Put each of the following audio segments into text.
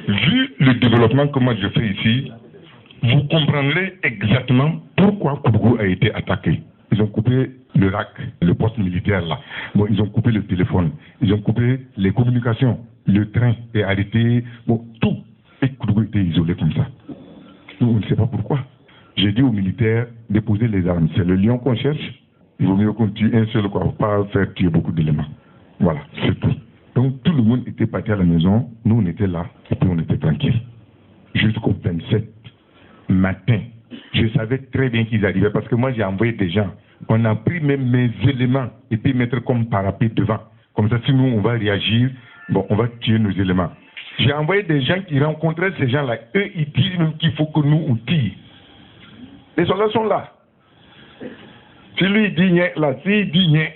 Vu le développement que moi je fais ici, vous comprendrez exactement pourquoi Koudougou a été attaqué. Ils ont coupé le RAC, le poste militaire là. Bon, ils ont coupé le téléphone, ils ont coupé les communications, le train est arrêté, bon, tout. Et Koudougou était isolé comme ça. Nous, on ne sait pas pourquoi. J'ai dit aux militaires, déposez les armes. C'est le lion qu'on cherche. Il vaut mieux qu'on tue un seul, quoi, pas faire tuer beaucoup d'éléments. Voilà, c'est tout. Donc tout le monde était parti à la maison, nous on était là, et puis on était tranquille. Jusqu'au 27 matin, je savais très bien qu'ils arrivaient, parce que moi j'ai envoyé des gens. On a pris même mes éléments, et puis mettre comme parapet devant. Comme ça, si nous on va réagir, bon, on va tuer nos éléments. J'ai envoyé des gens qui rencontraient ces gens-là. Eux, ils disent même qu'il faut que nous on tire. Les soldats sont là. Si lui il dit rien, là, s'il dit rien,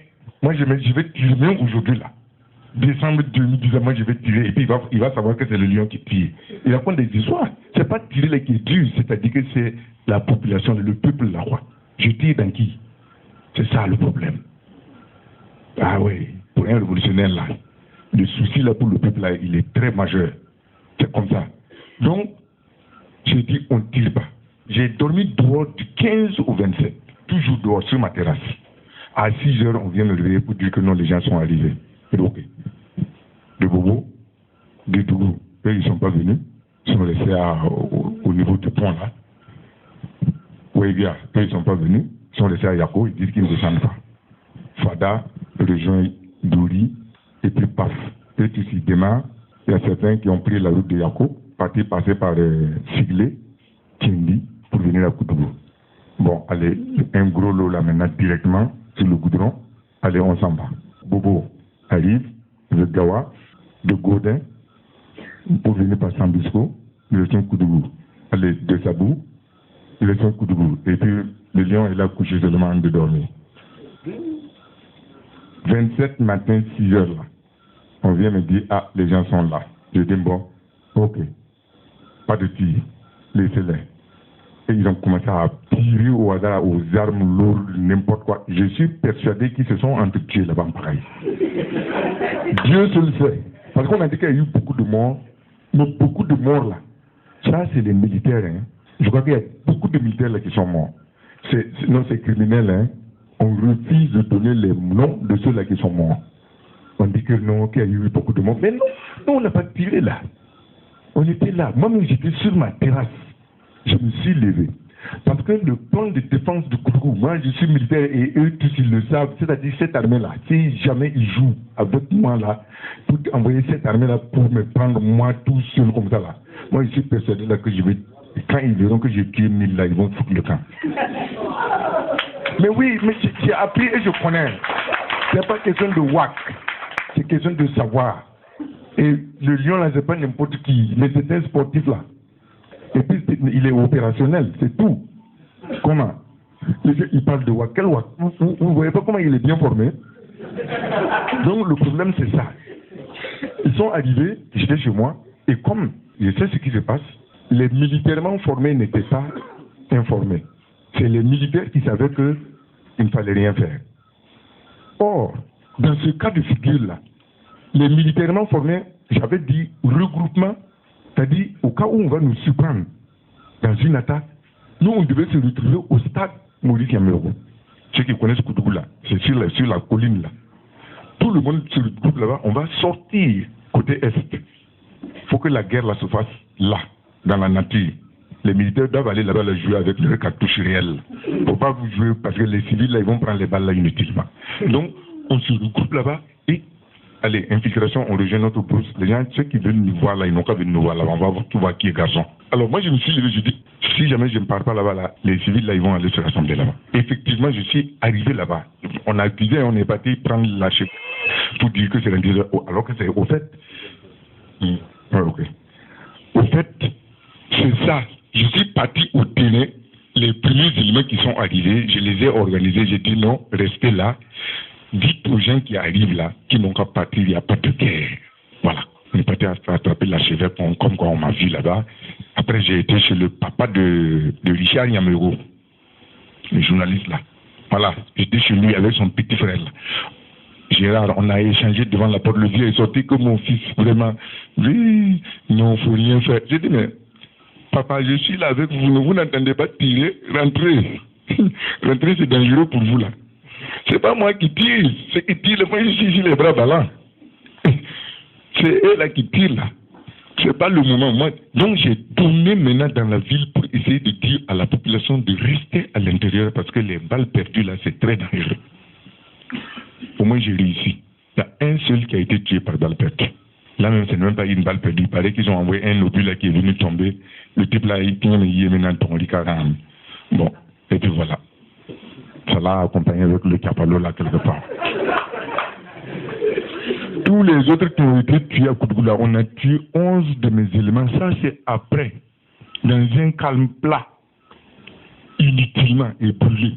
moi je vais tirer même aujourd'hui là. Décembre 2010, moi je vais tirer, et puis il va savoir que c'est le lion qui tire. Il raconte des histoires. C'est pas tirer les qui tue, c'est-à-dire que c'est la population, le peuple là, quoi. Je tire dans qui? C'est ça le problème. Ah oui, pour un révolutionnaire là, le souci là pour le peuple là, il est très majeur. C'est comme ça. Donc, j'ai dit on ne tire pas. J'ai dormi dehors du 15 au 27, toujours dehors sur ma terrasse. À 6 heures, on vient me réveiller pour dire que non, les gens sont arrivés. Et donc, de Bobo, de Tougou, eux, ils ne sont pas venus. Ils sont restés au niveau du pont là. Ouébia, eux, ils ne sont pas venus. Ils sont restés à Yako, ils disent qu'ils ne descendent pas. Fada rejoint Douri, et puis paf. Et tous ils démarrent. Il y a certains qui ont pris la route de Yako, passer par Siglé, Tindi, pour venir à Koudougou. Bon, allez, un gros lot là maintenant directement sur le goudron. Allez, on s'en va. Bobo arrive, de Gawa, de Godin, pour venir par Sambisco, direction Koudougou. Allez, de Sabou, direction Koudougou. Et puis, le lion est là couché seulement en de dormir. 27 matin, 6 heures là. On vient me dire, ah, les gens sont là. Je dis, bon, ok. Pas de tir. Laissez-les. Et ils ont commencé à tirer au hasard aux armes lourdes, n'importe quoi. Je suis persuadé qu'ils se sont entretués là-bas, pareil. Dieu seul sait. Parce qu'on a dit qu'il y a eu beaucoup de morts. Mais beaucoup de morts là. Ça, c'est les militaires. Hein. Je crois qu'il y a beaucoup de militaires là qui sont morts. Non, c'est criminel. Hein. On refuse de donner les noms de ceux-là qui sont morts. On dit que non, qu'il y a eu beaucoup de morts. Mais non, nous, on n'a pas tiré là. On était là. Moi-même, j'étais sur ma terrasse. Je me suis levé. Parce que le plan de défense de Koudougou, moi je suis militaire et eux tous ils le savent, c'est-à-dire cette armée-là, si jamais ils jouent avec moi là, pour envoyer cette armée-là pour me prendre moi tout seul comme ça là, moi je suis persuadé là que je vais, quand ils verront que j'ai tué 1000 là, ils vont foutre le camp. Mais oui, mais j'ai appris et je connais. C'est pas question de whack, c'est question de savoir. Et le lion là, c'est pas n'importe qui, mais c'est un sportif là. Et puis, il est opérationnel, c'est tout. Comment? Il parle de WAC. Quel WAC? Vous ne voyez pas comment il est bien formé? Donc, le problème, c'est ça. Ils sont arrivés, j'étais chez moi, et comme je sais ce qui se passe, les militairement formés n'étaient pas informés. C'est les militaires qui savaient qu'il ne fallait rien faire. Or, dans ce cas de figure-là, les militairement formés, j'avais dit regroupement. C'est-à-dire, au cas où on va nous surprendre dans une attaque, nous, on devait se retrouver au stade Maurice Yamerogo. Ceux qui connaissent Koudougou là, c'est sur la colline là. Tout le monde se retrouve là-bas, on va sortir côté est. Il faut que la guerre là se fasse là, dans la nature. Les militaires doivent aller là-bas là, jouer avec leurs cartouches réelles. Il ne faut pas vous jouer parce que les civils là, ils vont prendre les balles là inutilement. Donc, on se regroupe là-bas et allez, infiltration, on rejoint notre brousse. Les gens, ceux qui veulent nous voir là, ils n'ont qu'à venir nous voir là. On va voir qui est garçon. Alors moi, je me suis levé, je dis, si jamais je ne pars pas là-bas, là, les civils là, ils vont aller se rassembler là-bas. Effectivement, je suis arrivé là-bas. On a accusé, on est parti prendre la chef pour dire que c'est l'indiscrétion. Alors que c'est au fait. Ok. Au fait, c'est ça. Je suis parti au terrain. Les premiers éléments qui sont arrivés, je les ai organisés. J'ai dit non, restez là. Dites aux gens qui arrivent là, qui n'ont qu'à partir, il n'y a pas de guerre. Voilà. On est parti attraper la chevette comme quand on m'a vu là-bas. Après, j'ai été chez le papa de Richard Yamero, le journaliste là. Voilà. J'étais chez lui avec son petit frère là. Gérard, on a échangé devant la porte. Le vieux est sorti comme mon fils, vraiment. Oui, non, il ne faut rien faire. J'ai dit, mais papa, je suis là avec vous, vous n'entendez pas tirer, rentrez. Rentrez, c'est dangereux pour vous là. C'est pas moi qui tire, c'est qui tire, moi je suis ici les bras ballants. C'est eux là qui tirent là. C'est pas le moment. Moi, donc j'ai tourné maintenant dans la ville pour essayer de dire à la population de rester à l'intérieur parce que les balles perdues là, c'est très dangereux. Au moins j'ai réussi. Il y a un seul qui a été tué par balle perdue. Là même, c'est même pas une balle perdue. Il paraît qu'ils ont envoyé un obus là qui est venu tomber. Le type là, il est maintenant tombé. Bon, et puis voilà. Ça l'a accompagné avec le capalo là quelque part. Tous les autres qui ont été tués à Koudougou, on a tué 11 de mes éléments. Ça, c'est après, dans un calme plat, inutilement et brûlé.